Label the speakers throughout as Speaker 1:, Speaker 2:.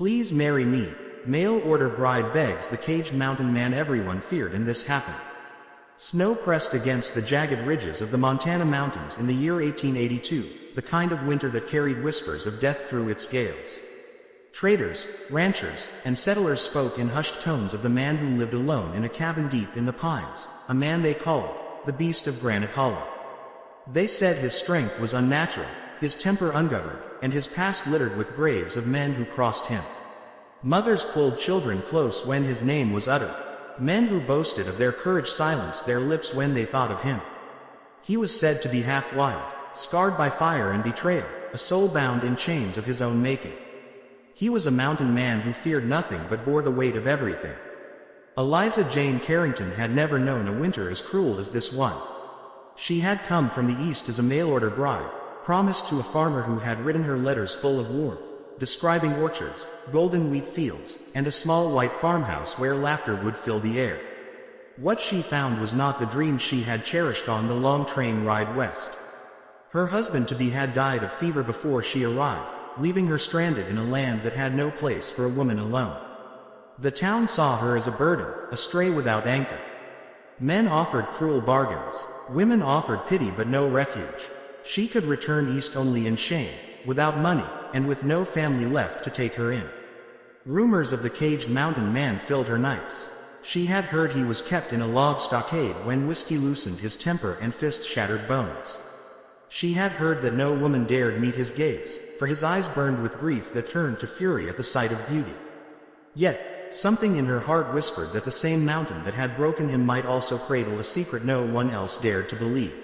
Speaker 1: Please marry me. Mail order bride begs the caged mountain man everyone feared, and this happened. Snow pressed against the jagged ridges of the Montana mountains in the year 1882, the kind of winter that carried whispers of death through its gales. Traders, ranchers, and settlers spoke in hushed tones of the man who lived alone in a cabin deep in the pines, a man they called the Beast of Granite Hollow. They said his strength was unnatural, his temper ungoverned, and his past littered with graves of men who crossed him. Mothers pulled children close when his name was uttered. Men who boasted of their courage silenced their lips when they thought of him. He was said to be half wild, scarred by fire and betrayal, a soul bound in chains of his own making. He was a mountain man who feared nothing but bore the weight of everything. Eliza Jane Carrington had never known a winter as cruel as this one. She had come from the east as a mail-order bride, promised to a farmer who had written her letters full of warmth, describing orchards, golden wheat fields, and a small white farmhouse where laughter would fill the air. What she found was not the dream she had cherished on the long train ride west. Her husband-to-be had died of fever before she arrived, leaving her stranded in a land that had no place for a woman alone. The town saw her as a burden, a stray without anchor. Men offered cruel bargains. Women offered pity but no refuge. She could return east only in shame, without money, and with no family left to take her in. Rumors of the caged mountain man filled her nights. She had heard he was kept in a log stockade when whiskey loosened his temper and fists shattered bones. She had heard that no woman dared meet his gaze, for his eyes burned with grief that turned to fury at the sight of beauty. Yet, something in her heart whispered that the same mountain that had broken him might also cradle a secret no one else dared to believe.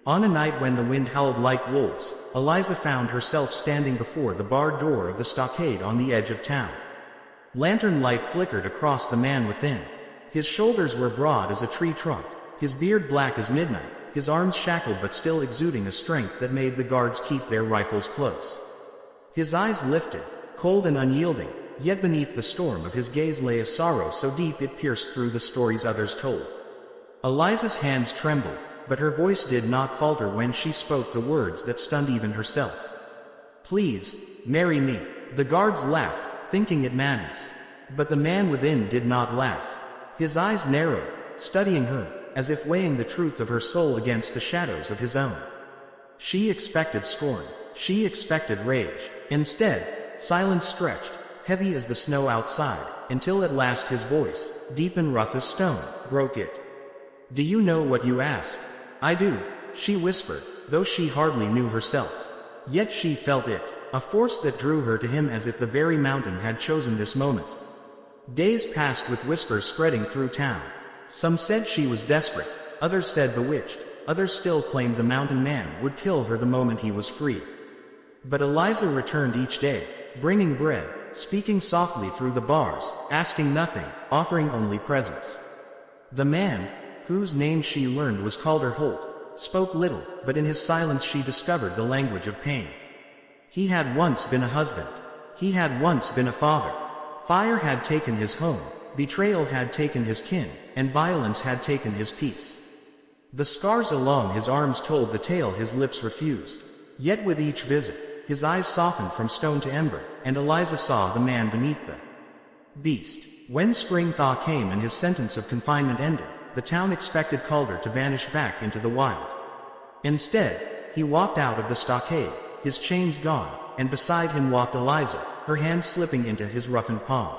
Speaker 1: On a night when the wind howled like wolves, Eliza found herself standing before the barred door of the stockade on the edge of town. Lantern light flickered across the man within. His shoulders were broad as a tree trunk, his beard black as midnight, his arms shackled but still exuding a strength that made the guards keep their rifles close. His eyes lifted, cold and unyielding, yet beneath the storm of his gaze lay a sorrow so deep it pierced through the stories others told. Eliza's hands trembled, but her voice did not falter when she spoke the words that stunned even herself. Please, marry me. The guards laughed, thinking it madness. But the man within did not laugh. His eyes narrowed, studying her, as if weighing the truth of her soul against the shadows of his own. She expected scorn. She expected rage. Instead, silence stretched, heavy as the snow outside, until at last his voice, deep and rough as stone, broke it. Do you know what you ask? I do, she whispered, though she hardly knew herself. Yet she felt it, a force that drew her to him as if the very mountain had chosen this moment. Days passed with whispers spreading through town. Some said she was desperate, others said bewitched, others still claimed the mountain man would kill her the moment he was free. But Eliza returned each day, bringing bread, speaking softly through the bars, asking nothing, offering only presence. The man, whose name she learned was Calder Holt, spoke little, but in his silence she discovered the language of pain. He had once been a husband. He had once been a father. Fire had taken his home, betrayal had taken his kin, and violence had taken his peace. The scars along his arms told the tale his lips refused. Yet with each visit, his eyes softened from stone to ember, and Eliza saw the man beneath the beast. When spring thaw came and his sentence of confinement ended, the town expected Calder to vanish back into the wild. Instead, he walked out of the stockade, his chains gone, and beside him walked Eliza, her hand slipping into his roughened palm.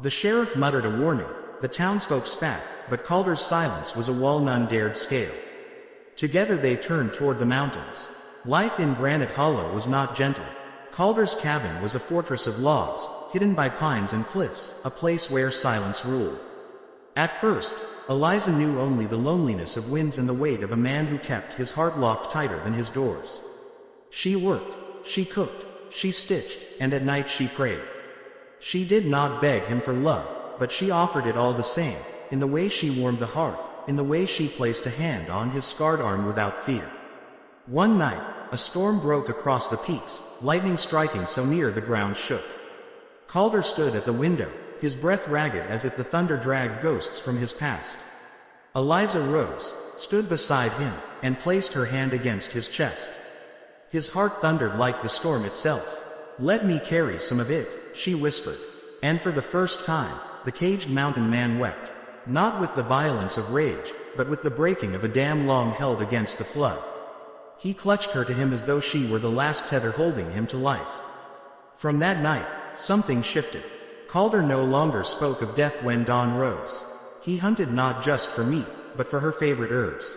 Speaker 1: The sheriff muttered a warning, the townsfolk spat, but Calder's silence was a wall none dared scale. Together they turned toward the mountains. Life in Granite Hollow was not gentle. Calder's cabin was a fortress of logs, hidden by pines and cliffs, a place where silence ruled. At first, Eliza knew only the loneliness of winds and the weight of a man who kept his heart locked tighter than his doors. She worked, she cooked, she stitched, and at night she prayed. She did not beg him for love, but she offered it all the same, in the way she warmed the hearth, in the way she placed a hand on his scarred arm without fear. One night, a storm broke across the peaks, lightning striking so near the ground shook. Calder stood at the window, his breath ragged as if the thunder dragged ghosts from his past. Eliza rose, stood beside him, and placed her hand against his chest. His heart thundered like the storm itself. Let me carry some of it. she whispered. And for the first time, the caged mountain man wept. Not with the violence of rage, but with the breaking of a dam long held against the flood. He clutched her to him as though she were the last tether holding him to life. From that night, something shifted. Calder no longer spoke of death when dawn rose. He hunted not just for meat, but for her favorite herbs.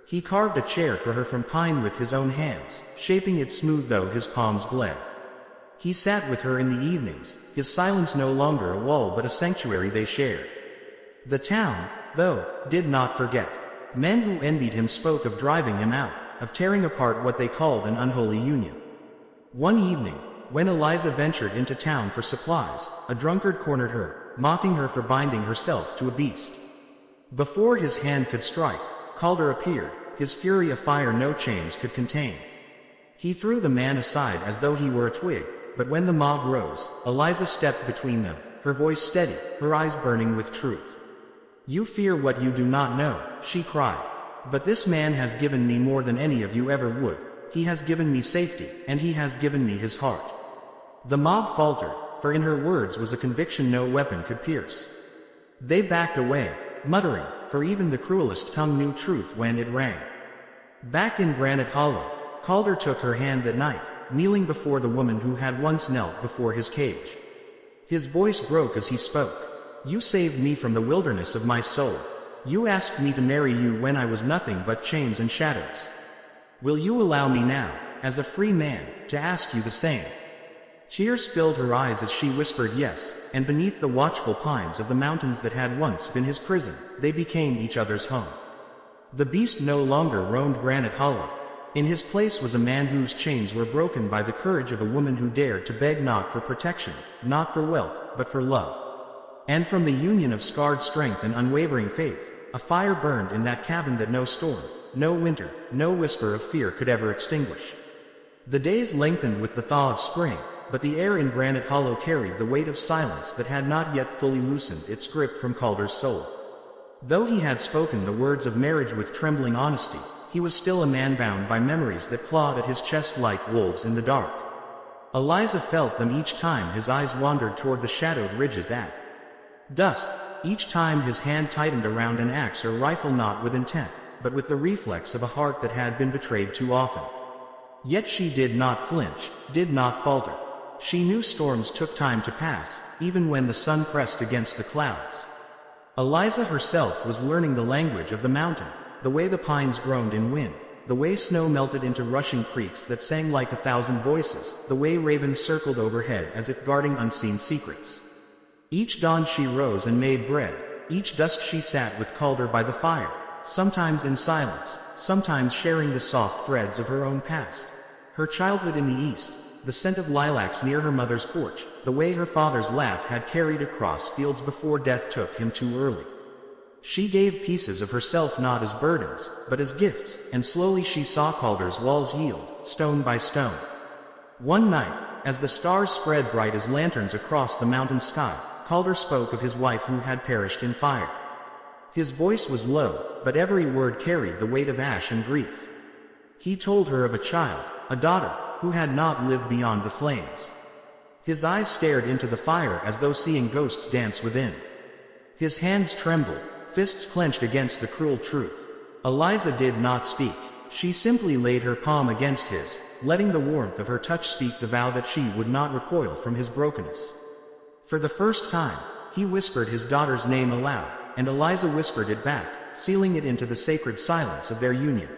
Speaker 1: He carved a chair for her from pine with his own hands, shaping it smooth though his palms bled. He sat with her in the evenings, his silence no longer a wall but a sanctuary they shared. The town, though, did not forget. Men who envied him spoke of driving him out, of tearing apart what they called an unholy union. One evening, when Eliza ventured into town for supplies, a drunkard cornered her, mocking her for binding herself to a beast. Before his hand could strike, Calder appeared, his fury a fire no chains could contain. He threw the man aside as though he were a twig, but when the mob rose, Eliza stepped between them, her voice steady, her eyes burning with truth. "You fear what you do not know," she cried. "But this man has given me more than any of you ever would. He has given me safety, and he has given me his heart." The mob faltered, for in her words was a conviction no weapon could pierce. They backed away, muttering, for even the cruelest tongue knew truth when it rang. Back in Granite Hollow, Calder took her hand that night, kneeling before the woman who had once knelt before his cage. His voice broke as he spoke. "You saved me from the wilderness of my soul. You asked me to marry you when I was nothing but chains and shadows. Will you allow me now, as a free man, to ask you the same?" Tears filled her eyes as she whispered yes, and beneath the watchful pines of the mountains that had once been his prison, they became each other's home. The beast no longer roamed Granite Hollow. In his place was a man whose chains were broken by the courage of a woman who dared to beg not for protection, not for wealth, but for love. And from the union of scarred strength and unwavering faith, a fire burned in that cabin that no storm, no winter, no whisper of fear could ever extinguish. The days lengthened with the thaw of spring, but the air in Granite Hollow carried the weight of silence that had not yet fully loosened its grip from Calder's soul. Though he had spoken the words of marriage with trembling honesty, he was still a man bound by memories that clawed at his chest like wolves in the dark. Eliza felt them each time his eyes wandered toward the shadowed ridges at dusk, each time his hand tightened around an axe or rifle, not with intent, but with the reflex of a heart that had been betrayed too often. Yet she did not flinch, did not falter. She knew storms took time to pass, even when the sun pressed against the clouds. Eliza herself was learning the language of the mountain, the way the pines groaned in wind, the way snow melted into rushing creeks that sang like 1,000 voices, the way ravens circled overhead as if guarding unseen secrets. Each dawn she rose and made bread, each dusk she sat with Calder by the fire, sometimes in silence, sometimes sharing the soft threads of her own past. Her childhood in the east, the scent of lilacs near her mother's porch, the way her father's laugh had carried across fields before death took him too early. She gave pieces of herself not as burdens, but as gifts, and slowly she saw Calder's walls yield, stone by stone. One night, as the stars spread bright as lanterns across the mountain sky, Calder spoke of his wife who had perished in fire. His voice was low, but every word carried the weight of ash and grief. He told her of a child, a daughter, who had not lived beyond the flames. His eyes stared into the fire as though seeing ghosts dance within. His hands trembled, fists clenched against the cruel truth. Eliza did not speak. She simply laid her palm against his, letting the warmth of her touch speak the vow that she would not recoil from his brokenness. For the first time, he whispered his daughter's name aloud, and Eliza whispered it back, sealing it into the sacred silence of their union.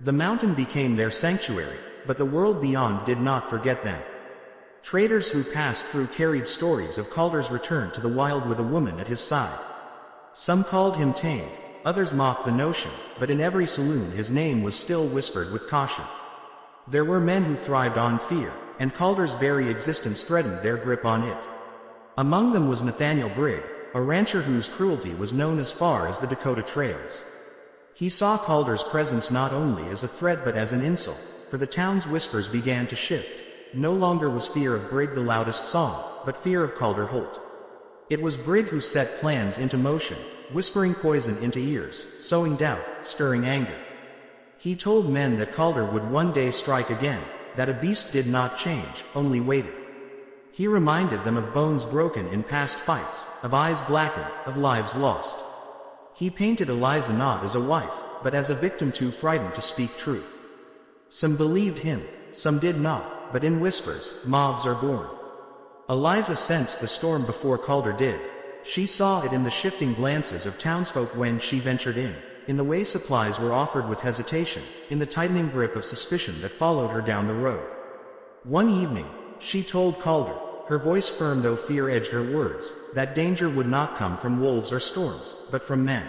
Speaker 1: The mountain became their sanctuary, but the world beyond did not forget them. Traders who passed through carried stories of Calder's return to the wild with a woman at his side. Some called him tamed, others mocked the notion, but in every saloon his name was still whispered with caution. There were men who thrived on fear, and Calder's very existence threatened their grip on it. Among them was Nathaniel Brigg, a rancher whose cruelty was known as far as the Dakota trails. He saw Calder's presence not only as a threat but as an insult, for the town's whispers began to shift. No longer was fear of Brigg the loudest song, but fear of Calder Holt. It was Brigg who set plans into motion, whispering poison into ears, sowing doubt, stirring anger. He told men that Calder would one day strike again, that a beast did not change, only waited. He reminded them of bones broken in past fights, of eyes blackened, of lives lost. He painted Eliza not as a wife, but as a victim too frightened to speak truth. Some believed him, some did not, but in whispers, mobs are born. Eliza sensed the storm before Calder did. She saw it in the shifting glances of townsfolk when she ventured in the way supplies were offered with hesitation, in the tightening grip of suspicion that followed her down the road. One evening, she told Calder, her voice firm though fear edged her words, that danger would not come from wolves or storms, but from men.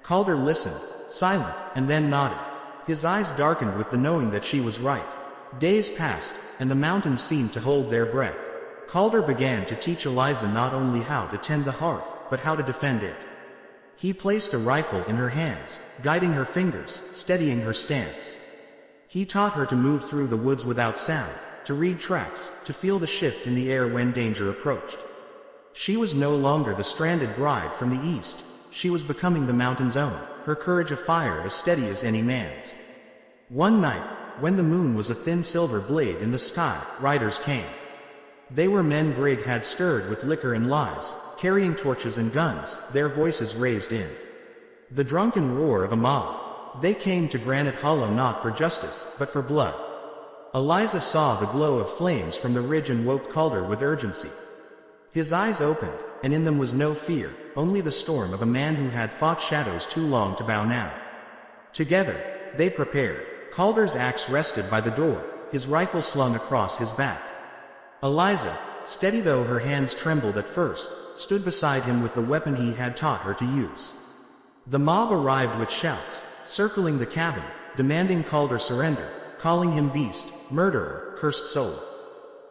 Speaker 1: Calder listened, silent, and then nodded. His eyes darkened with the knowing that she was right. Days passed, and the mountains seemed to hold their breath. Calder began to teach Eliza not only how to tend the hearth, but how to defend it. He placed a rifle in her hands, guiding her fingers, steadying her stance. He taught her to move through the woods without sound, to read tracks, to feel the shift in the air when danger approached. She was no longer the stranded bride from the east. She was becoming the mountain's own, her courage a fire as steady as any man's. One night, when the moon was a thin silver blade in the sky, riders came. They were men Brigg had stirred with liquor and lies, carrying torches and guns, their voices raised in the drunken roar of a mob. They came to Granite Hollow not for justice, but for blood. Eliza saw the glow of flames from the ridge and woke Calder with urgency. His eyes opened, and in them was no fear, only the storm of a man who had fought shadows too long to bow now. Together, they prepared. Calder's axe rested by the door, his rifle slung across his back. Eliza, steady though her hands trembled at first, stood beside him with the weapon he had taught her to use. The mob arrived with shouts, circling the cabin, demanding Calder surrender, calling him beast, murderer, cursed soul.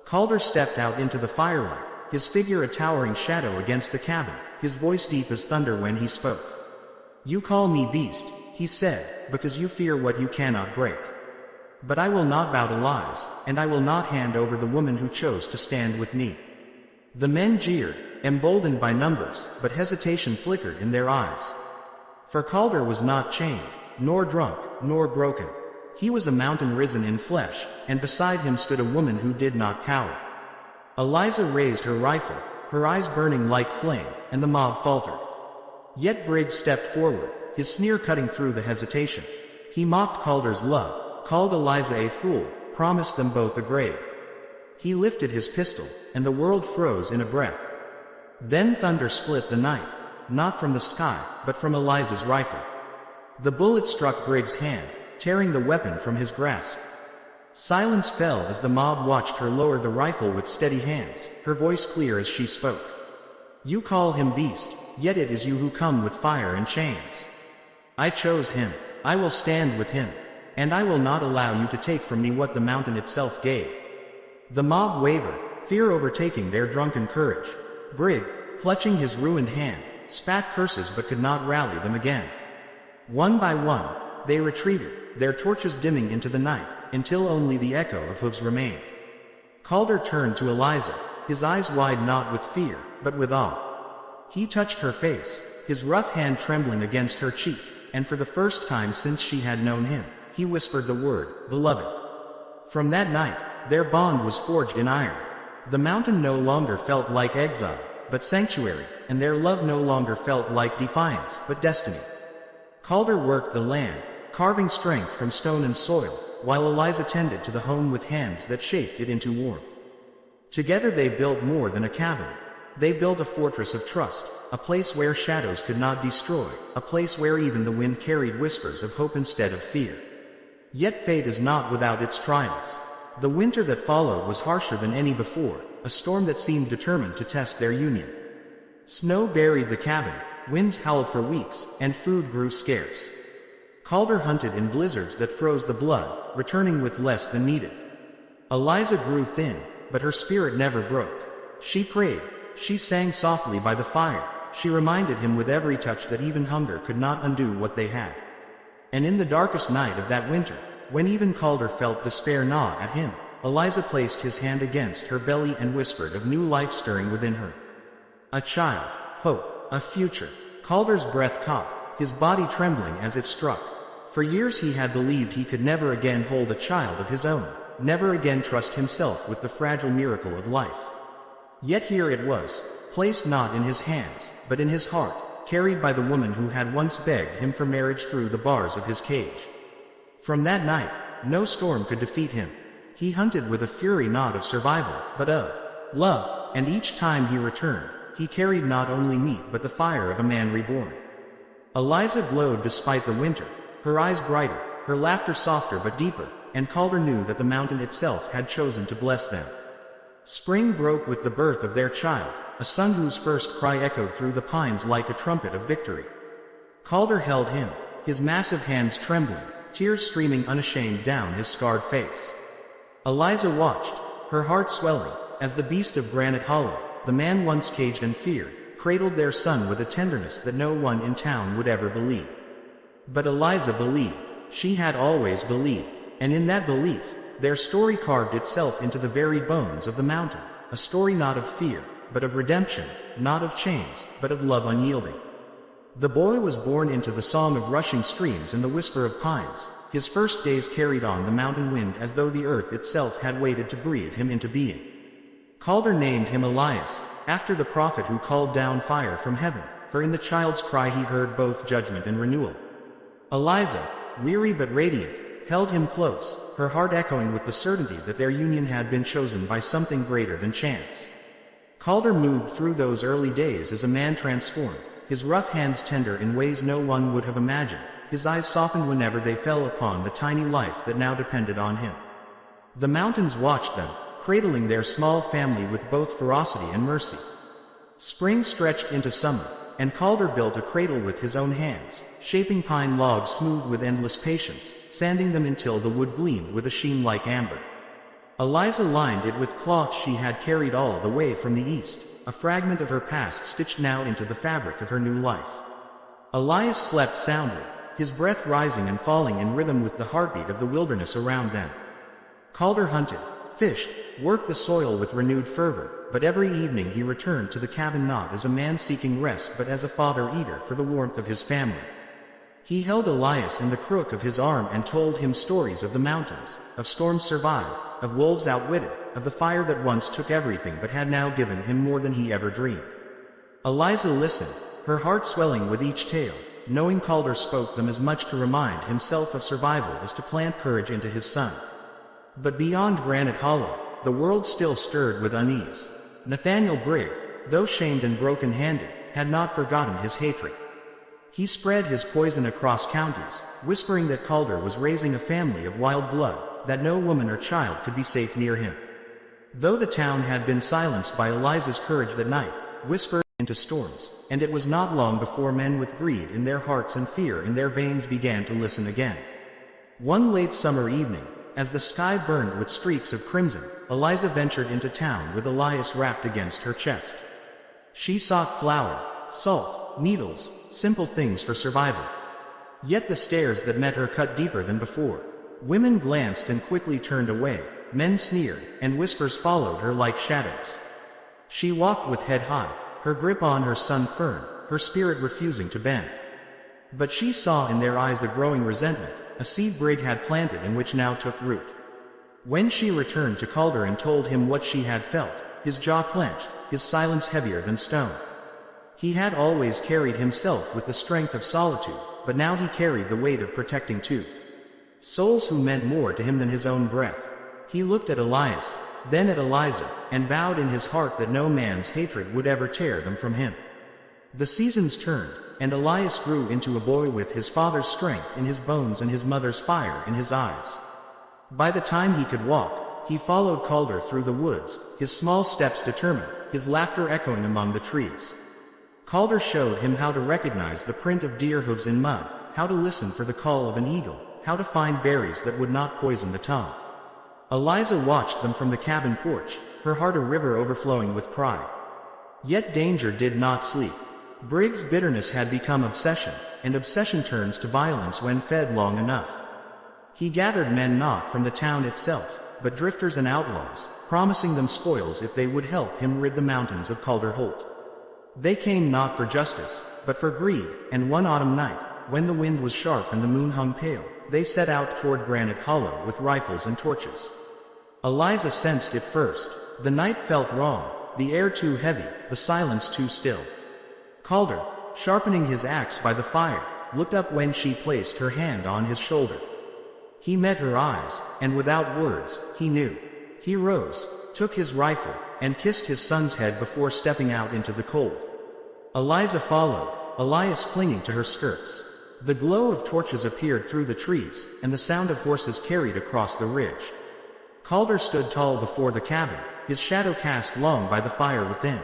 Speaker 1: Calder stepped out into the firelight, his figure a towering shadow against the cabin, his voice deep as thunder when he spoke. "You call me beast," he said, "because you fear what you cannot break. But I will not bow to lies, and I will not hand over the woman who chose to stand with me." The men jeered, emboldened by numbers, but hesitation flickered in their eyes. For Calder was not chained, nor drunk, nor broken. He was a mountain risen in flesh, and beside him stood a woman who did not cower. Eliza raised her rifle, her eyes burning like flame, and the mob faltered. Yet Brigg stepped forward, his sneer cutting through the hesitation. He mocked Calder's love, called Eliza a fool, promised them both a grave. He lifted his pistol, and the world froze in a breath. Then thunder split the night, not from the sky, but from Eliza's rifle. The bullet struck Brigg's hand, tearing the weapon from his grasp. Silence fell as the mob watched her lower the rifle with steady hands, her voice clear as she spoke. "You call him beast, yet it is you who come with fire and chains. I chose him. I will stand with him. And I will not allow you to take from me what the mountain itself gave." The mob wavered, fear overtaking their drunken courage. Brigg, clutching his ruined hand, spat curses but could not rally them again. One by one, they retreated, their torches dimming into the night, until only the echo of hooves remained. Calder turned to Eliza, his eyes wide not with fear, but with awe. He touched her face, his rough hand trembling against her cheek, and for the first time since she had known him, he whispered the word, "Beloved." From that night, their bond was forged in iron. The mountain no longer felt like exile, but sanctuary, and their love no longer felt like defiance, but destiny. Calder worked the land, carving strength from stone and soil, while Eliza tended to the home with hands that shaped it into warmth. Together they built more than a cabin. They built a fortress of trust, a place where shadows could not destroy, a place where even the wind carried whispers of hope instead of fear. Yet fate is not without its trials. The winter that followed was harsher than any before, a storm that seemed determined to test their union. Snow buried the cabin, winds howled for weeks, and food grew scarce. Calder hunted in blizzards that froze the blood, returning with less than needed. Eliza grew thin, but her spirit never broke. She prayed, she sang softly by the fire, she reminded him with every touch that even hunger could not undo what they had. And in the darkest night of that winter, when even Calder felt despair gnaw at him, Eliza placed his hand against her belly and whispered of new life stirring within her. A child, hope, a future. Calder's breath caught, his body trembling as it struck. For years he had believed he could never again hold a child of his own, never again trust himself with the fragile miracle of life. Yet here it was, placed not in his hands, but in his heart, carried by the woman who had once begged him for marriage through the bars of his cage. From that night, no storm could defeat him. He hunted with a fury not of survival, but of love, and each time he returned, he carried not only meat but the fire of a man reborn. Eliza glowed despite the winter, her eyes brighter, her laughter softer but deeper, and Calder knew that the mountain itself had chosen to bless them. Spring broke with the birth of their child, a son whose first cry echoed through the pines like a trumpet of victory. Calder held him, his massive hands trembling, tears streaming unashamed down his scarred face. Eliza watched, her heart swelling, as the beast of Granite Hollow, the man once caged and feared, cradled their son with a tenderness that no one in town would ever believe. But Eliza believed. She had always believed, and in that belief, their story carved itself into the very bones of the mountain, a story not of fear, but of redemption, not of chains, but of love unyielding. The boy was born into the song of rushing streams and the whisper of pines. His first days carried on the mountain wind as though the earth itself had waited to breathe him into being. Calder named him Elias, after the prophet who called down fire from heaven, for in the child's cry he heard both judgment and renewal. Eliza, weary but radiant, held him close, her heart echoing with the certainty that their union had been chosen by something greater than chance. Calder moved through those early days as a man transformed, his rough hands tender in ways no one would have imagined, his eyes softened whenever they fell upon the tiny life that now depended on him. The mountains watched them, cradling their small family with both ferocity and mercy. Spring stretched into summer, and Calder built a cradle with his own hands, shaping pine logs smooth with endless patience, sanding them until the wood gleamed with a sheen like amber. Eliza lined it with cloth she had carried all the way from the east, a fragment of her past stitched now into the fabric of her new life. Elias slept soundly, his breath rising and falling in rhythm with the heartbeat of the wilderness around them. Calder hunted, fished, worked the soil with renewed fervor, but every evening he returned to the cabin not as a man seeking rest but as a father-eater for the warmth of his family. He held Elias in the crook of his arm and told him stories of the mountains, of storms survived, of wolves outwitted, of the fire that once took everything but had now given him more than he ever dreamed. Eliza listened, her heart swelling with each tale, knowing Calder spoke them as much to remind himself of survival as to plant courage into his son. But beyond Granite Hollow, the world still stirred with unease. Nathaniel Brigg, though shamed and broken-handed, had not forgotten his hatred. He spread his poison across counties, whispering that Calder was raising a family of wild blood, that no woman or child could be safe near him. Though the town had been silenced by Eliza's courage that night, whispered into storms, and it was not long before men with greed in their hearts and fear in their veins began to listen again. One late summer evening, as the sky burned with streaks of crimson, Eliza ventured into town with Elias wrapped against her chest. She sought flour, salt, needles, simple things for survival. Yet the stares that met her cut deeper than before. Women glanced and quickly turned away, men sneered, and whispers followed her like shadows. She walked with head high, her grip on her son firm, her spirit refusing to bend. But she saw in their eyes a growing resentment, a seed Brigg had planted and which now took root. When she returned to Calder and told him what she had felt, his jaw clenched, his silence heavier than stone. He had always carried himself with the strength of solitude, but now he carried the weight of protecting two souls who meant more to him than his own breath. He looked at Elias, then at Eliza, and vowed in his heart that no man's hatred would ever tear them from him. The seasons turned, and Elias grew into a boy with his father's strength in his bones and his mother's fire in his eyes. By the time he could walk, he followed Calder through the woods, his small steps determined, his laughter echoing among the trees. Calder showed him how to recognize the print of deer hooves in mud, how to listen for the call of an eagle, how to find berries that would not poison the tongue. Eliza watched them from the cabin porch, her heart a river overflowing with pride. Yet danger did not sleep. Brigg's bitterness had become obsession, and obsession turns to violence when fed long enough. He gathered men not from the town itself, but drifters and outlaws, promising them spoils if they would help him rid the mountains of Calder Holt. They came not for justice, but for greed, and one autumn night, when the wind was sharp and the moon hung pale, they set out toward Granite Hollow with rifles and torches. Eliza sensed it first. The night felt wrong, the air too heavy, the silence too still. Calder, sharpening his axe by the fire, looked up when she placed her hand on his shoulder. He met her eyes, and without words, he knew. He rose, took his rifle, and kissed his son's head before stepping out into the cold. Eliza followed, Elias clinging to her skirts. The glow of torches appeared through the trees, and the sound of horses carried across the ridge. Calder stood tall before the cabin, his shadow cast long by the fire within.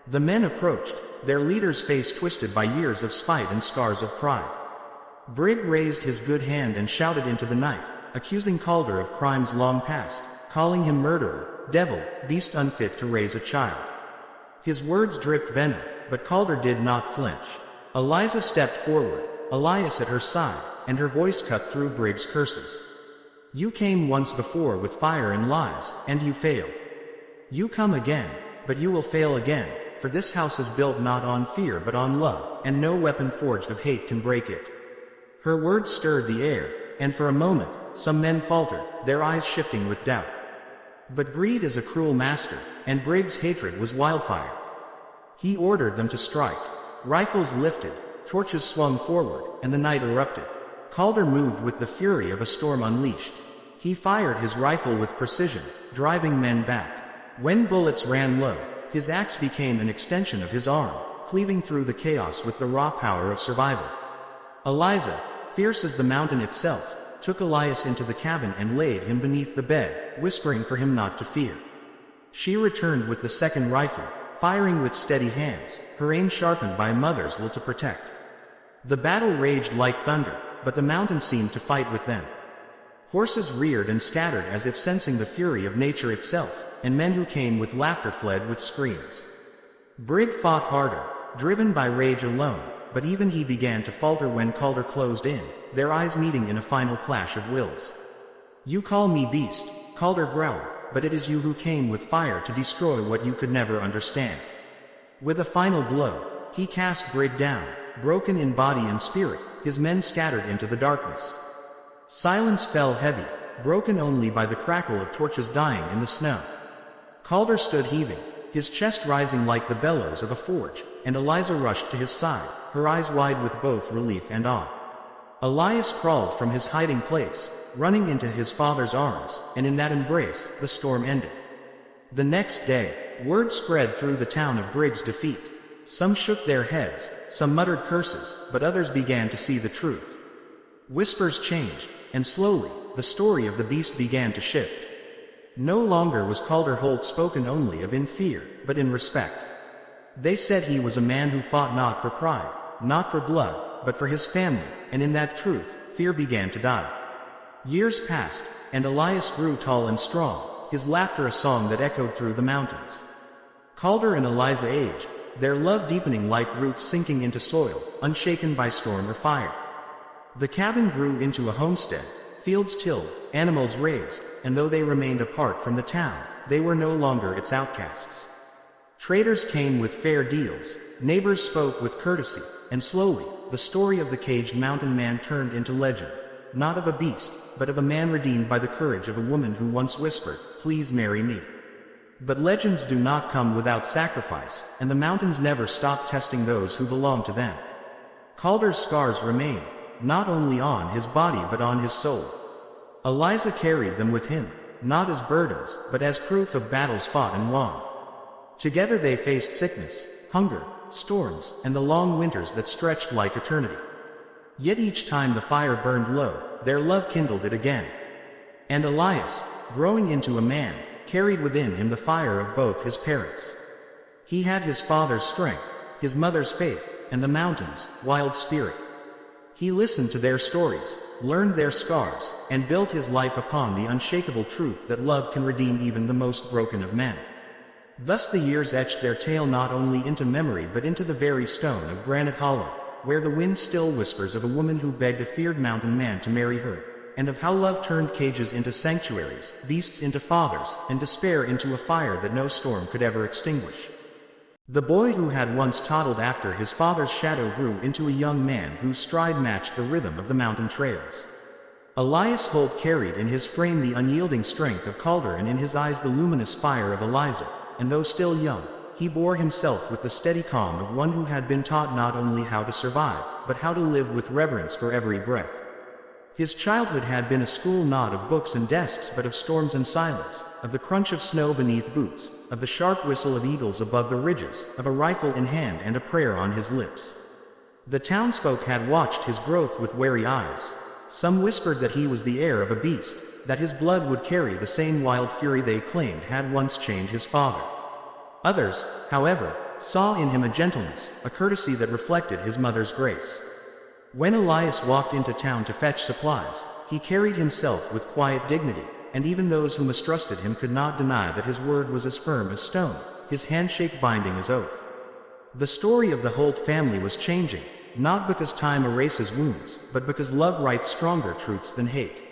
Speaker 1: The men approached, their leader's face twisted by years of spite and scars of pride. Brigg raised his good hand and shouted into the night, accusing Calder of crimes long past, calling him murderer, devil, beast unfit to raise a child. His words dripped venom, but Calder did not flinch. Eliza stepped forward, Elias at her side, and her voice cut through Brigg's curses. You came once before with fire and lies, and you failed. You come again, but you will fail again, for this house is built not on fear but on love, and no weapon forged of hate can break it. Her words stirred the air, and for a moment, some men faltered, their eyes shifting with doubt. But greed is a cruel master, and Brigg's hatred was wildfire. He ordered them to strike. Rifles lifted, torches swung forward, and the night erupted. Calder moved with the fury of a storm unleashed. He fired his rifle with precision, driving men back. When bullets ran low, his axe became an extension of his arm, cleaving through the chaos with the raw power of survival. Eliza, fierce as the mountain itself, took Elias into the cabin and laid him beneath the bed, whispering for him not to fear. She returned with the second rifle, firing with steady hands, her aim sharpened by a mother's will to protect. The battle raged like thunder, but the mountain seemed to fight with them. Horses reared and scattered as if sensing the fury of nature itself, and men who came with laughter fled with screams. Brigg fought harder, driven by rage alone, but even he began to falter when Calder closed in, their eyes meeting in a final clash of wills. You call me beast, Calder growled, but it is you who came with fire to destroy what you could never understand. With a final blow, he cast Brigg down, broken in body and spirit, his men scattered into the darkness. Silence fell heavy, broken only by the crackle of torches dying in the snow. Calder stood heaving, his chest rising like the bellows of a forge, and Eliza rushed to his side, her eyes wide with both relief and awe. Elias crawled from his hiding place, running into his father's arms, and in that embrace, the storm ended. The next day, word spread through the town of Brigg's defeat. Some shook their heads, some muttered curses, but others began to see the truth. Whispers changed, and slowly, the story of the beast began to shift. No longer was Calder Holt spoken only of in fear, but in respect. They said he was a man who fought not for pride, not for blood, but for his family, and in that truth, fear began to die. Years passed, and Elias grew tall and strong, his laughter a song that echoed through the mountains. Calder and Eliza aged, their love deepening like roots sinking into soil, unshaken by storm or fire. The cabin grew into a homestead, fields tilled, animals raised, and though they remained apart from the town, they were no longer its outcasts. Traders came with fair deals, neighbors spoke with courtesy, and slowly, the story of the caged mountain man turned into legend, not of a beast, but of a man redeemed by the courage of a woman who once whispered, "Please marry me." But legends do not come without sacrifice, and the mountains never stop testing those who belong to them. Calder's scars remain, not only on his body but on his soul. Eliza carried them with him, not as burdens, but as proof of battles fought and won. Together they faced sickness, hunger, storms, and the long winters that stretched like eternity. Yet each time the fire burned low, their love kindled it again. And Elias, growing into a man, carried within him the fire of both his parents. He had his father's strength, his mother's faith, and the mountain's wild spirit. He listened to their stories, learned their scars, and built his life upon the unshakable truth that love can redeem even the most broken of men. Thus the years etched their tale not only into memory but into the very stone of Granite Hollow, where the wind still whispers of a woman who begged a feared mountain man to marry her, and of how love turned cages into sanctuaries, beasts into fathers, and despair into a fire that no storm could ever extinguish. The boy who had once toddled after his father's shadow grew into a young man whose stride matched the rhythm of the mountain trails. Elias Holt carried in his frame the unyielding strength of Calder and in his eyes the luminous fire of Eliza, and though still young, he bore himself with the steady calm of one who had been taught not only how to survive, but how to live with reverence for every breath. His childhood had been a school not of books and desks but of storms and silence, of the crunch of snow beneath boots, of the sharp whistle of eagles above the ridges, of a rifle in hand and a prayer on his lips. The townsfolk had watched his growth with wary eyes. Some whispered that he was the heir of a beast, that his blood would carry the same wild fury they claimed had once chained his father. Others, however, saw in him a gentleness, a courtesy that reflected his mother's grace. When Elias walked into town to fetch supplies, he carried himself with quiet dignity, and even those who mistrusted him could not deny that his word was as firm as stone, his handshake binding as oath. The story of the Holt family was changing, not because time erases wounds, but because love writes stronger truths than hate.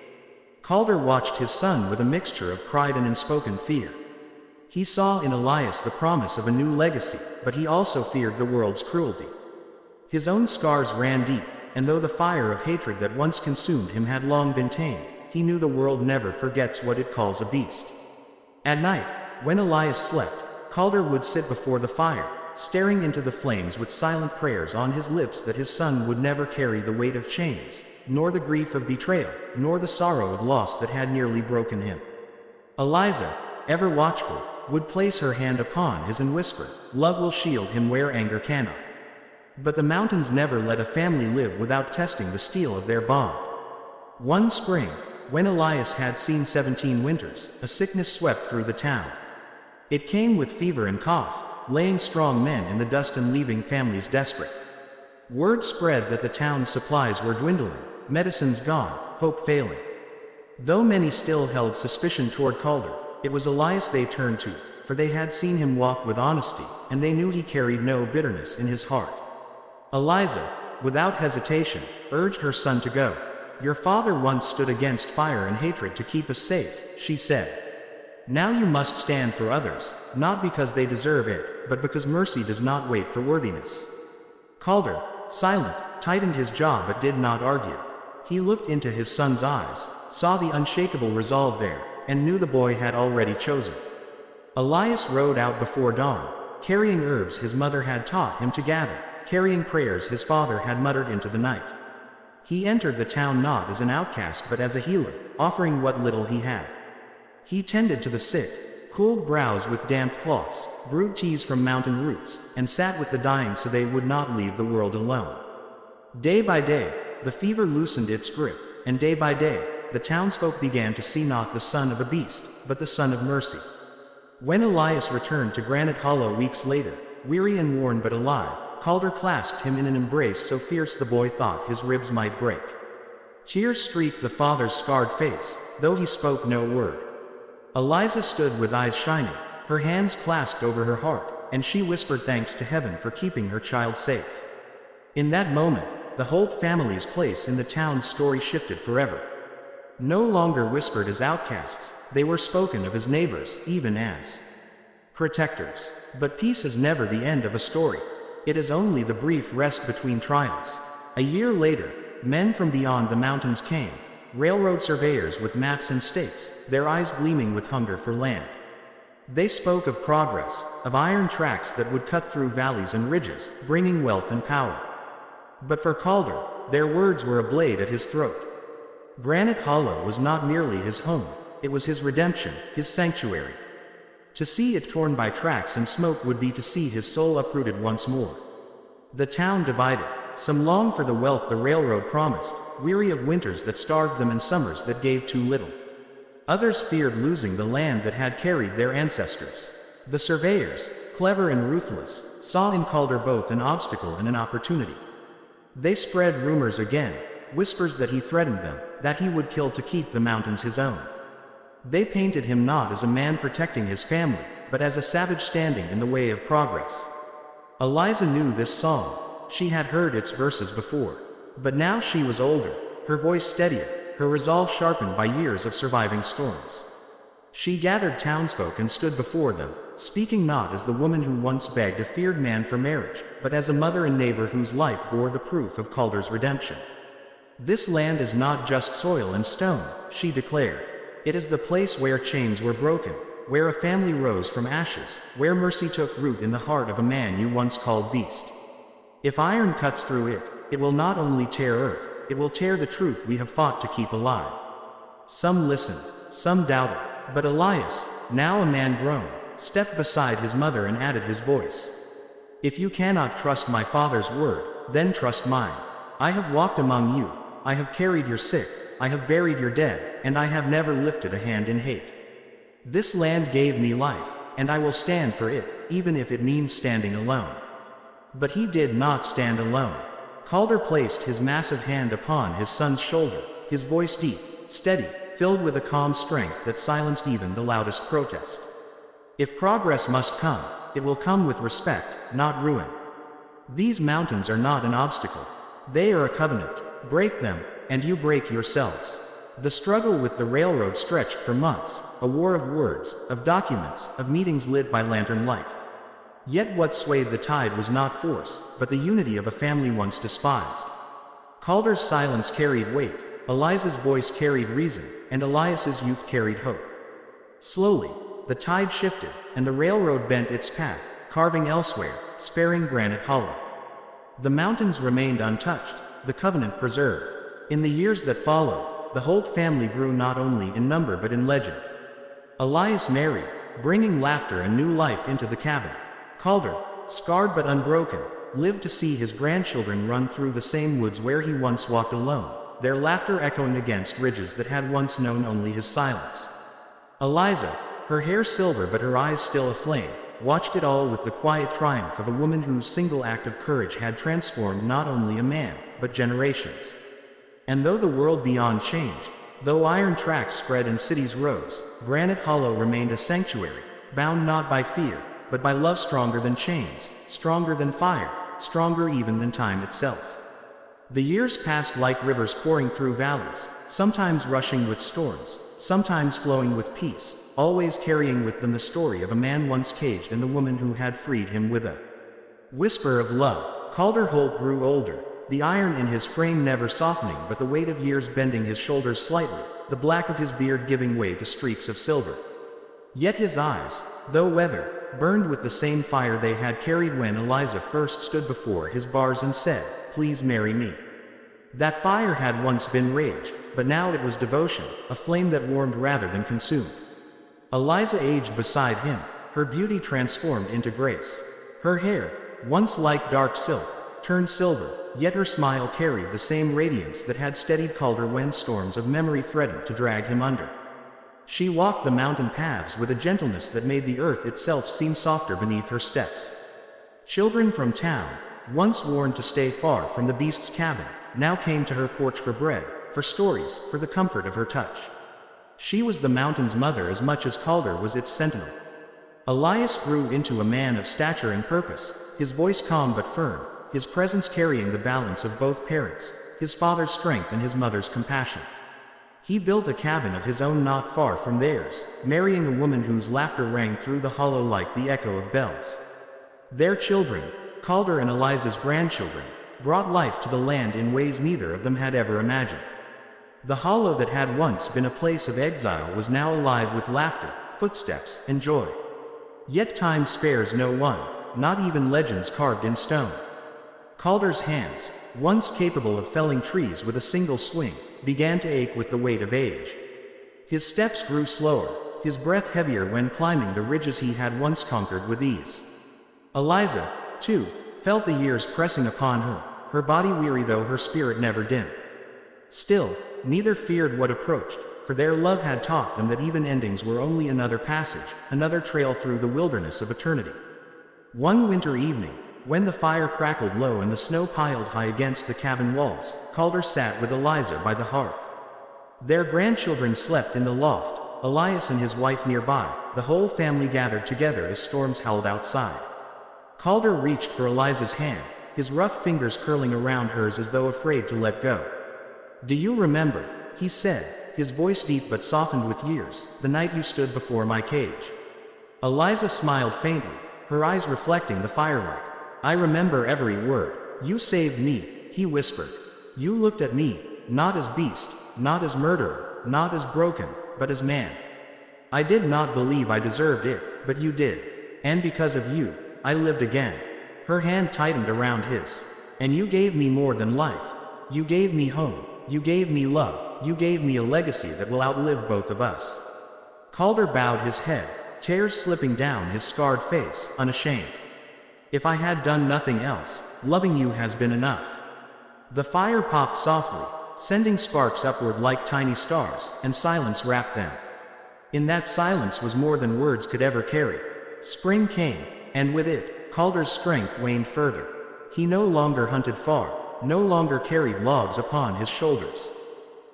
Speaker 1: Calder watched his son with a mixture of pride and unspoken fear. He saw in Elias the promise of a new legacy, but he also feared the world's cruelty. His own scars ran deep, and though the fire of hatred that once consumed him had long been tamed, he knew the world never forgets what it calls a beast. At night, when Elias slept, Calder would sit before the fire, staring into the flames with silent prayers on his lips that his son would never carry the weight of chains, nor the grief of betrayal, nor the sorrow of loss that had nearly broken him. Eliza, ever watchful, would place her hand upon his and whisper, "Love will shield him where anger cannot." But the mountains never let a family live without testing the steel of their bond. One spring, when Elias had seen 17 winters, a sickness swept through the town. It came with fever and cough, laying strong men in the dust and leaving families desperate. Word spread that the town's supplies were dwindling, medicines gone, hope failing. Though many still held suspicion toward Calder, it was Elias they turned to, for they had seen him walk with honesty, and they knew he carried no bitterness in his heart. Eliza, without hesitation, urged her son to go. "Your father once stood against fire and hatred to keep us safe," she said. "Now you must stand for others, not because they deserve it, but because mercy does not wait for worthiness." Calder, silent, tightened his jaw but did not argue. He looked into his son's eyes, saw the unshakable resolve there, and knew the boy had already chosen. Elias rode out before dawn, carrying herbs his mother had taught him to gather, carrying prayers his father had muttered into the night. He entered the town not as an outcast but as a healer, offering what little he had. He tended to the sick, cooled brows with damp cloths, brewed teas from mountain roots, and sat with the dying so they would not leave the world alone. Day by day, the fever loosened its grip, and day by day, the townsfolk began to see not the son of a beast, but the son of mercy. When Elias returned to Granite Hollow weeks later, weary and worn but alive, Calder clasped him in an embrace so fierce the boy thought his ribs might break. Tears streaked the father's scarred face, though he spoke no word. Eliza stood with eyes shining, her hands clasped over her heart, and she whispered thanks to heaven for keeping her child safe. In that moment, the Holt family's place in the town's story shifted forever. No longer whispered as outcasts, they were spoken of as neighbors, even as protectors. But peace is never the end of a story. It is only the brief rest between trials. A year later, men from beyond the mountains came, railroad surveyors with maps and stakes, their eyes gleaming with hunger for land. They spoke of progress, of iron tracks that would cut through valleys and ridges, bringing wealth and power. But for Calder, their words were a blade at his throat. Granite Hollow was not merely his home, it was his redemption, his sanctuary. To see it torn by tracks and smoke would be to see his soul uprooted once more. The town divided. Some longed for the wealth the railroad promised, weary of winters that starved them and summers that gave too little. Others feared losing the land that had carried their ancestors. The surveyors, clever and ruthless, saw in Calder both an obstacle and an opportunity. They spread rumors again, whispers that he threatened them, that he would kill to keep the mountains his own. They painted him not as a man protecting his family, but as a savage standing in the way of progress. Eliza knew this song. She had heard its verses before. But now she was older, her voice steadier, her resolve sharpened by years of surviving storms. She gathered townsfolk and stood before them, speaking not as the woman who once begged a feared man for marriage, but as a mother and neighbor whose life bore the proof of Calder's redemption. "This land is not just soil and stone," she declared. "It is the place where chains were broken, where a family rose from ashes, where mercy took root in the heart of a man you once called beast. If iron cuts through it, it will not only tear earth, it will tear the truth we have fought to keep alive. Some listened, some doubted, but Elias, now a man grown, stepped beside his mother and added his voice. If you cannot trust my father's word, then trust mine. I have walked among you, I have carried your sick, I have buried your dead, and I have never lifted a hand in hate. This land gave me life, and I will stand for it, even if it means standing alone. But he did not stand alone. Calder placed his massive hand upon his son's shoulder, his voice deep, steady, filled with a calm strength that silenced even the loudest protest. If progress must come, it will come with respect, not ruin. These mountains are not an obstacle. They are a covenant. Break them, and you break yourselves. The struggle with the railroad stretched for months, a war of words, of documents, of meetings lit by lantern light. Yet what swayed the tide was not force, but the unity of a family once despised. Calder's silence carried weight, Eliza's voice carried reason, and Elias's youth carried hope. Slowly, the tide shifted, and the railroad bent its path, carving elsewhere, sparing Granite Hollow. The mountains remained untouched, the covenant preserved. In the years that followed, the Holt family grew not only in number but in legend. Elias married, bringing laughter and new life into the cabin. Calder, scarred but unbroken, lived to see his grandchildren run through the same woods where he once walked alone, their laughter echoing against ridges that had once known only his silence. Eliza, her hair silver but her eyes still aflame, watched it all with the quiet triumph of a woman whose single act of courage had transformed not only a man, but generations. And though the world beyond changed, though iron tracks spread and cities rose, Granite Hollow remained a sanctuary, bound not by fear, but by love stronger than chains, stronger than fire, stronger even than time itself. The years passed like rivers pouring through valleys, sometimes rushing with storms, sometimes flowing with peace, always carrying with them the story of a man once caged and the woman who had freed him with a whisper of love. Calder Holt grew older, the iron in his frame never softening but the weight of years bending his shoulders slightly, the black of his beard giving way to streaks of silver. Yet his eyes, though weathered, burned with the same fire they had carried when Eliza first stood before his bars and said, "Please marry me." That fire had once been rage, but now it was devotion, a flame that warmed rather than consumed. Eliza aged beside him, her beauty transformed into grace. Her hair, once like dark silk, turned silver, yet her smile carried the same radiance that had steadied Calder when storms of memory threatened to drag him under. She walked the mountain paths with a gentleness that made the earth itself seem softer beneath her steps. Children from town, once warned to stay far from the beast's cabin, now came to her porch for bread, for stories, for the comfort of her touch. She was the mountain's mother as much as Calder was its sentinel. Elias grew into a man of stature and purpose, his voice calm but firm, his presence carrying the balance of both parents, his father's strength and his mother's compassion. He built a cabin of his own not far from theirs, marrying a woman whose laughter rang through the hollow like the echo of bells. Their children, Calder and Eliza's grandchildren, brought life to the land in ways neither of them had ever imagined. The hollow that had once been a place of exile was now alive with laughter, footsteps, and joy. Yet time spares no one, not even legends carved in stone. Calder's hands, once capable of felling trees with a single swing, began to ache with the weight of age. His steps grew slower, his breath heavier when climbing the ridges he had once conquered with ease. Eliza, too, felt the years pressing upon her, her body weary though her spirit never dimmed. Still, neither feared what approached, for their love had taught them that even endings were only another passage, another trail through the wilderness of eternity. One winter evening, when the fire crackled low and the snow piled high against the cabin walls, Calder sat with Eliza by the hearth. Their grandchildren slept in the loft, Elias and his wife nearby, the whole family gathered together as storms howled outside. Calder reached for Eliza's hand, his rough fingers curling around hers as though afraid to let go. "Do you remember," he said, his voice deep but softened with years, "the night you stood before my cage?" Eliza smiled faintly, her eyes reflecting the firelight. "I remember every word. You saved me," he whispered. "You looked at me, not as beast, not as murderer, not as broken, but as man. I did not believe I deserved it, but you did. And because of you, I lived again. Her hand tightened around his. And you gave me more than life. You gave me home. You gave me love. You gave me a legacy that will outlive both of us. Calder bowed his head, tears slipping down his scarred face, unashamed. If I had done nothing else, loving you has been enough. The fire popped softly, sending sparks upward like tiny stars, and silence wrapped them. In that silence was more than words could ever carry. Spring came, and with it, Calder's strength waned further. He no longer hunted far, no longer carried logs upon his shoulders.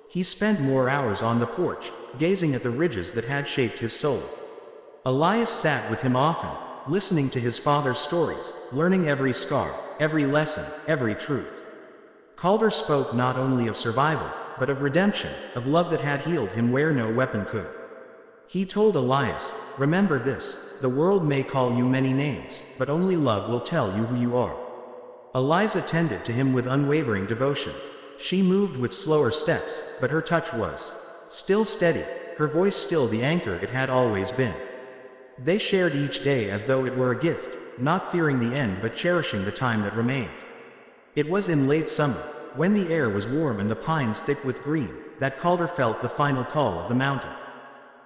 Speaker 1: He spent more hours on the porch, gazing at the ridges that had shaped his soul. Elias sat with him often, listening to his father's stories, learning every scar, every lesson, every truth. Calder spoke not only of survival, but of redemption, of love that had healed him where no weapon could. He told Elias, "Remember this, the world may call you many names, but only love will tell you who you are." Eliza tended to him with unwavering devotion. She moved with slower steps, but her touch was still steady, her voice still the anchor it had always been. They shared each day as though it were a gift, not fearing the end but cherishing the time that remained. It was in late summer, when the air was warm and the pines thick with green, that Calder felt the final call of the mountain.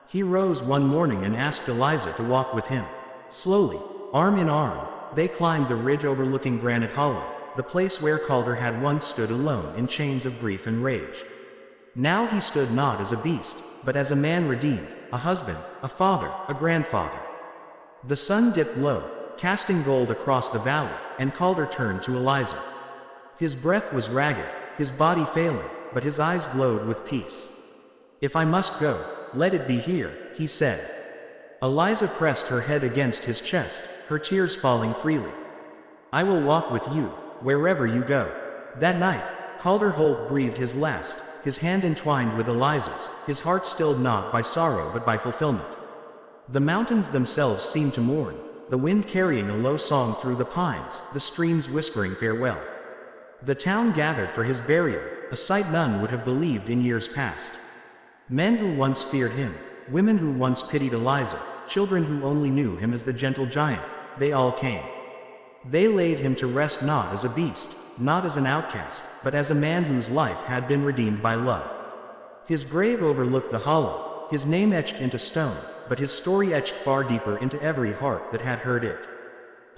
Speaker 1: He rose one morning and asked Eliza to walk with him. Slowly, arm in arm, they climbed the ridge overlooking Granite Hollow, the place where Calder had once stood alone in chains of grief and rage. Now he stood not as a beast, but as a man redeemed, a husband, a father, a grandfather. The sun dipped low, casting gold across the valley, and Calder turned to Eliza. His breath was ragged, his body failing, but his eyes glowed with peace. "If I must go, let it be here," he said. Eliza pressed her head against his chest, her tears falling freely. "I will walk with you, wherever you go." That night, Calder Holt breathed his last, his hand entwined with Eliza's, his heart stilled not by sorrow but by fulfillment. The mountains themselves seemed to mourn, the wind carrying a low song through the pines, the streams whispering farewell. The town gathered for his burial, a sight none would have believed in years past. Men who once feared him, women who once pitied Eliza, children who only knew him as the gentle giant, they all came. They laid him to rest not as a beast, not as an outcast, but as a man whose life had been redeemed by love. His grave overlooked the hollow, his name etched into stone, but his story etched far deeper into every heart that had heard it.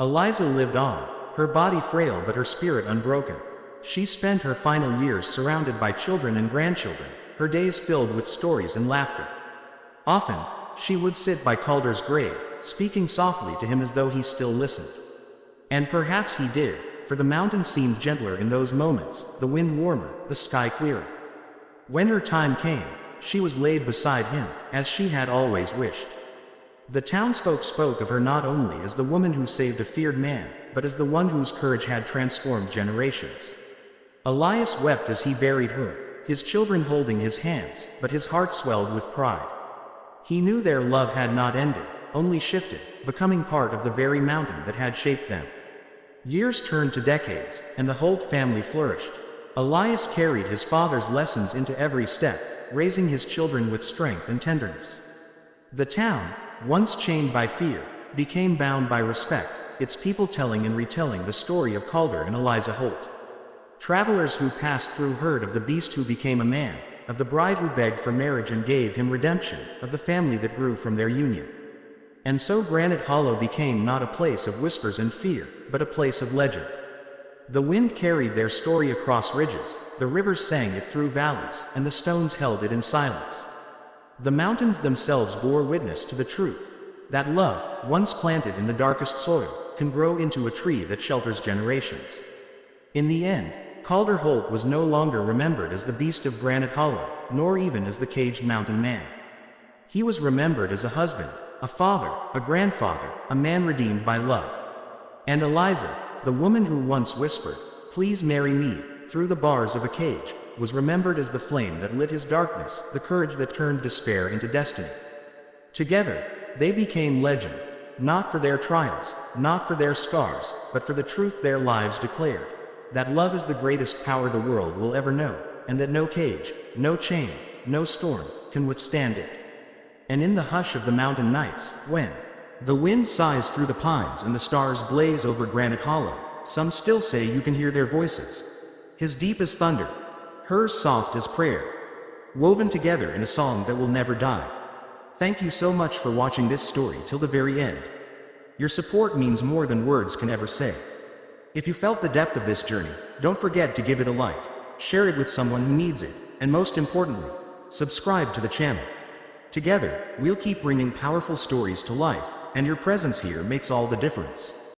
Speaker 1: Eliza lived on, her body frail but her spirit unbroken. She spent her final years surrounded by children and grandchildren, her days filled with stories and laughter. Often, she would sit by Calder's grave, speaking softly to him as though he still listened. And perhaps he did, for the mountain seemed gentler in those moments, the wind warmer, the sky clearer. When her time came, she was laid beside him, as she had always wished. The townsfolk spoke of her not only as the woman who saved a feared man, but as the one whose courage had transformed generations. Elias wept as he buried her, his children holding his hands, but his heart swelled with pride. He knew their love had not ended, only shifted, becoming part of the very mountain that had shaped them. Years turned to decades, and the Holt family flourished. Elias carried his father's lessons into every step, raising his children with strength and tenderness. The town, once chained by fear, became bound by respect, its people telling and retelling the story of Calder and Eliza Holt. Travelers who passed through heard of the beast who became a man, of the bride who begged for marriage and gave him redemption, of the family that grew from their union. And so Granite Hollow became not a place of whispers and fear, but a place of legend. The wind carried their story across ridges, the rivers sang it through valleys, and the stones held it in silence. The mountains themselves bore witness to the truth, that love, once planted in the darkest soil, can grow into a tree that shelters generations. In the end, Calder Holt was no longer remembered as the beast of Granite Hollow, nor even as the caged mountain man. He was remembered as a husband, a father, a grandfather, a man redeemed by love. And Eliza, the woman who once whispered, "Please marry me," through the bars of a cage, was remembered as the flame that lit his darkness, the courage that turned despair into destiny. Together, they became legend, not for their triumphs, not for their scars, but for the truth their lives declared. That love is the greatest power the world will ever know, and that no cage, no chain, no storm, can withstand it. And in the hush of the mountain nights, when the wind sighs through the pines and the stars blaze over Granite Hollow, some still say you can hear their voices. His deep as thunder, hers soft as prayer, woven together in a song that will never die. Thank you so much for watching this story till the very end. Your support means more than words can ever say. If you felt the depth of this journey, don't forget to give it a like, share it with someone who needs it, and most importantly, subscribe to the channel. Together, we'll keep bringing powerful stories to life, and your presence here makes all the difference.